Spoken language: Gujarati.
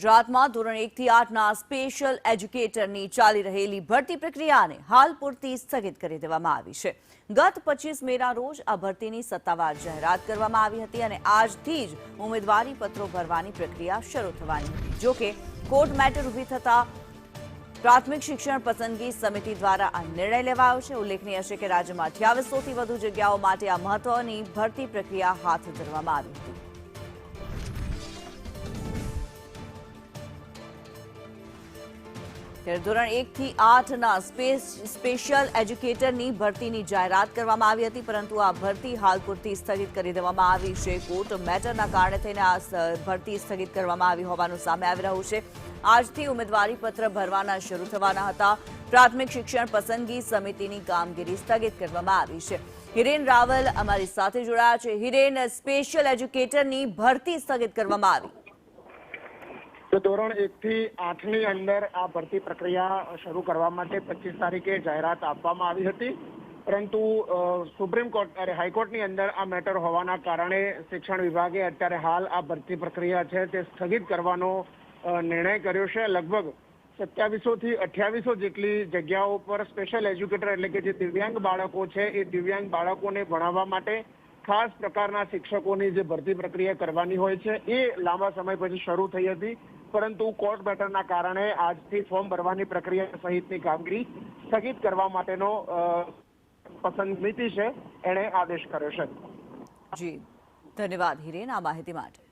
ગુજરાતમાં ધોરણ 1 થી 8ના સ્પેશિયલ એજ્યુકેટરની ચાલી રહેલી ભરતી પ્રક્રિયાને હાલ પૂરતી સ્થગિત કરી દેવામાં આવી છે. ગત 25 મેના રોજ આ ભરતીની સત્તાવાર જાહેરાત કરવામાં આવી હતી અને આજથી જ ઉમેદવારી પત્રો ભરવાની પ્રક્રિયા શરૂ થવાની હતી. જોકે કોર્ટ મેટર ઊભી થતા પ્રાથમિક શિક્ષણ પસંદગી સમિતિ દ્વારા આ નિર્ણય લેવાયો છે. ઉલ્લેખનીય છે કે રાજ્યમાં 2800થી વધુ જગ્યાઓ માટે આ મહત્વની ભરતી પ્રક્રિયા હાથ ધરવામાં આવી હતી. ધોરણ 1 થી 8ના સ્પેશિયલ એજ્યુકેટરની ભરતીની જાહેરાત કરવામાં આવી હતી, પરંતુ આ ભરતી હાલ પૂરતી સ્થગિત કરી દેવામાં આવી છે. કોર્ટ મેટરના કારણે થઈને આ ભરતી સ્થગિત કરવામાં આવી હોવાનું સામે આવી રહ્યું છે. આજથી ઉમેદવારી પત્ર ભરવાના શરૂ થવાના હતા. પ્રાથમિક શિક્ષણ પસંદગી સમિતિની કામગીરી સ્થગિત કરવામાં આવી છે. હિરેન રાવલ અમારી સાથે જોડાયા છે. હિરેન, સ્પેશિયલ એજ્યુકેટરની ભરતી સ્થગિત કરવામાં આવી. ધોરણ 1 થી 8ની અંદર આ ભરતી પ્રક્રિયા શરૂ કરવા માટે 25 તારીખે જાહેરાત આપવામાં આવી હતી, પરંતુ સુપ્રીમ કોર્ટ હાઈકોર્ટની અંદર આ મેટર હોવાના કારણે શિક્ષણ વિભાગે અત્યારે હાલ આ ભરતી પ્રક્રિયા છે તે સ્થગિત કરવાનો નિર્ણય કર્યો છે. લગભગ 2700 થી 2800 જેટલી જગ્યાઓ પર સ્પેશિયલ એજ્યુકેટર એટલે કે જે દિવ્યાંગ બાળકો છે એ દિવ્યાંગ બાળકોને ભણાવવા માટે ખાસ પ્રકારના શિક્ષકોની જે ભરતી પ્રક્રિયા કરવાની હોય છે એ લાંબા સમય પછી શરૂ થઈ હતી, પરંતુ કોર્ટ મેટરના કારણે આજથી ફોર્મ ભરવાની પ્રક્રિયા સહિતની કામગીરી સ્થગિત કરવા માટેનો પસંદ સમિતિ છે એણે આદેશ કર્યો છે. જી, ધન્યવાદ હિરેન આ માહિતી માટે.